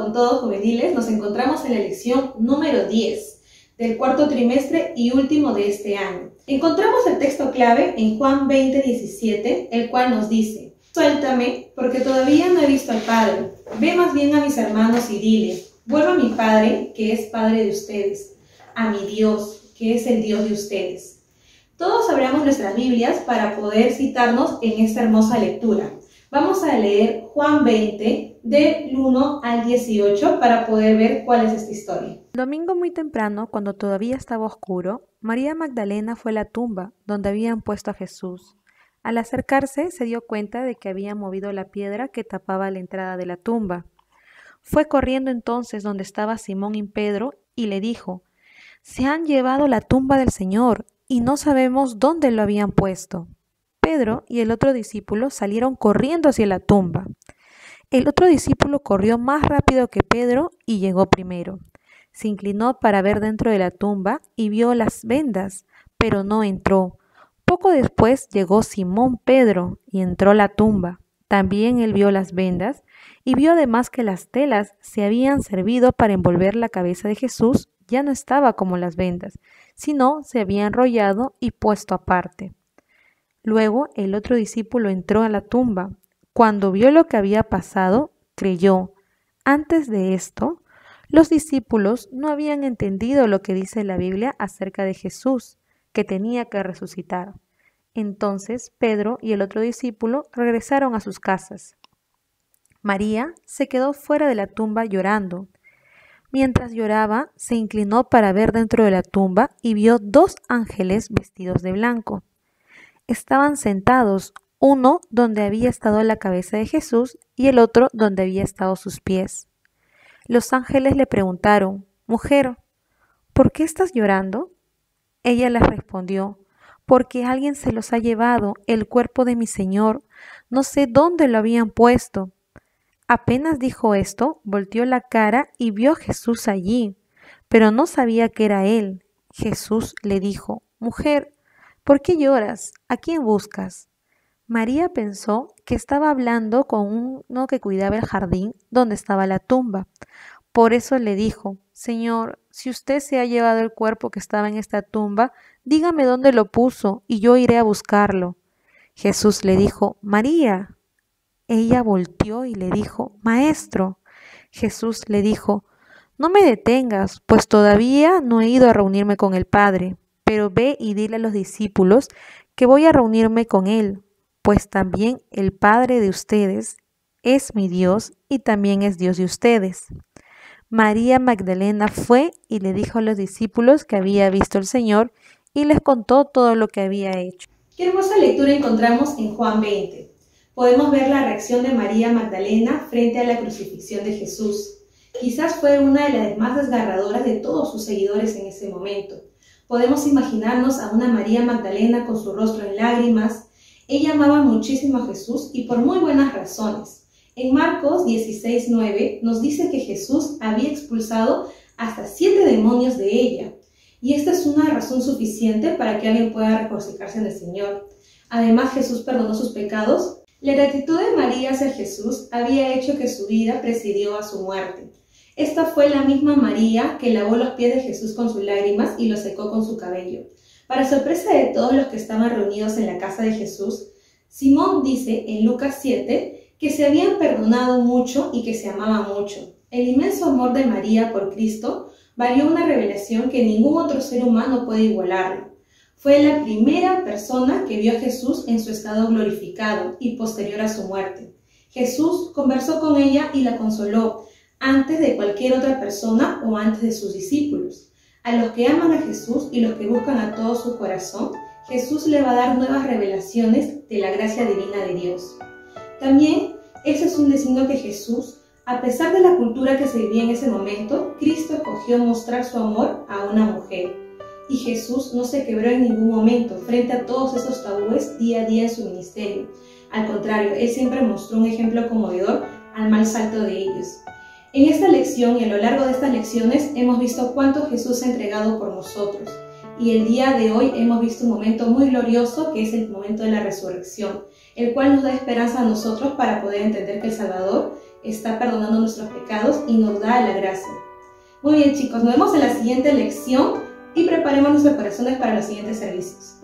con todos, juveniles. Nos encontramos en la lección número 10 del cuarto trimestre y último de este año. Encontramos el texto clave en Juan 20:17, el cual nos dice: suéltame, porque todavía no he visto al Padre. Ve más bien a mis hermanos y dile: vuelvo a mi Padre, que es Padre de ustedes, a mi Dios, que es el Dios de ustedes. Todos abramos nuestras Biblias para poder citarnos en esta hermosa lectura. Vamos a leer Juan 20, del 1 al 18, para poder ver cuál es esta historia. El domingo muy temprano, cuando todavía estaba oscuro, María Magdalena fue a la tumba donde habían puesto a Jesús. Al acercarse, se dio cuenta de que habían movido la piedra que tapaba la entrada de la tumba. Fue corriendo entonces donde estaba Simón y Pedro y le dijo: «Se han llevado la tumba del Señor y no sabemos dónde lo habían puesto». Pedro y el otro discípulo salieron corriendo hacia la tumba. El otro discípulo corrió más rápido que Pedro y llegó primero. Se inclinó para ver dentro de la tumba y vio las vendas, pero no entró. Poco después llegó Simón Pedro y entró a la tumba. También él vio las vendas y vio además que las telas se habían servido para envolver la cabeza de Jesús ya no estaba como las vendas, sino se había enrollado y puesto aparte. Luego el otro discípulo entró a la tumba. Cuando vio lo que había pasado, creyó. Antes de esto, los discípulos no habían entendido lo que dice la Biblia acerca de Jesús, que tenía que resucitar. Entonces Pedro y el otro discípulo regresaron a sus casas. María se quedó fuera de la tumba llorando. Mientras lloraba, se inclinó para ver dentro de la tumba y vio 2 ángeles vestidos de blanco. Estaban sentados, uno donde había estado la cabeza de Jesús y el otro donde había estado sus pies. Los ángeles le preguntaron: «Mujer, ¿por qué estás llorando?». Ella les respondió: «Porque alguien se los ha llevado, el cuerpo de mi Señor. No sé dónde lo habían puesto». Apenas dijo esto, volteó la cara y vio a Jesús allí, pero no sabía que era él. Jesús le dijo: «Mujer, ¿por qué lloras? ¿A quién buscas?». María pensó que estaba hablando con uno que cuidaba el jardín donde estaba la tumba. Por eso le dijo: «Señor, si usted se ha llevado el cuerpo que estaba en esta tumba, dígame dónde lo puso y yo iré a buscarlo». Jesús le dijo: «María». Ella volteó y le dijo: «Maestro». Jesús le dijo: «No me detengas, pues todavía no he ido a reunirme con el Padre, pero ve y dile a los discípulos que voy a reunirme con Él, pues también el Padre de ustedes es mi Dios y también es Dios de ustedes». María Magdalena fue y le dijo a los discípulos que había visto al Señor y les contó todo lo que había hecho. Qué hermosa lectura encontramos en Juan 20. Podemos ver la reacción de María Magdalena frente a la crucifixión de Jesús. Quizás fue una de las más desgarradoras de todos sus seguidores en ese momento. Podemos imaginarnos a una María Magdalena con su rostro en lágrimas. Ella amaba muchísimo a Jesús y por muy buenas razones. En Marcos 16:9 nos dice que Jesús había expulsado hasta 7 demonios de ella. Y esta es una razón suficiente para que alguien pueda regocijarse en el Señor. Además, Jesús perdonó sus pecados. La gratitud de María hacia Jesús había hecho que su vida precedió a su muerte. Esta fue la misma María que lavó los pies de Jesús con sus lágrimas y los secó con su cabello. Para sorpresa de todos los que estaban reunidos en la casa de Jesús, Simón dice en Lucas 7 que se habían perdonado mucho y que se amaban mucho. El inmenso amor de María por Cristo valió una revelación que ningún otro ser humano puede igualarlo. Fue la primera persona que vio a Jesús en su estado glorificado y posterior a su muerte. Jesús conversó con ella y la consoló antes de cualquier otra persona o antes de sus discípulos. A los que aman a Jesús y los que buscan a todo su corazón, Jesús le va a dar nuevas revelaciones de la gracia divina de Dios. También, ese es un designio que Jesús, a pesar de la cultura que se vivía en ese momento, Cristo escogió mostrar su amor a una mujer. Y Jesús no se quebró en ningún momento frente a todos esos tabúes día a día en su ministerio. Al contrario, Él siempre mostró un ejemplo conmovedor al más alto de ellos. En esta lección y a lo largo de estas lecciones hemos visto cuánto Jesús ha entregado por nosotros. y el día de hoy hemos visto un momento muy glorioso que es el momento de la resurrección, el cual nos da esperanza a nosotros para poder entender que el Salvador está perdonando nuestros pecados y nos da la gracia. Muy bien chicos, nos vemos en la siguiente lección y preparemos nuestros corazones para los siguientes servicios.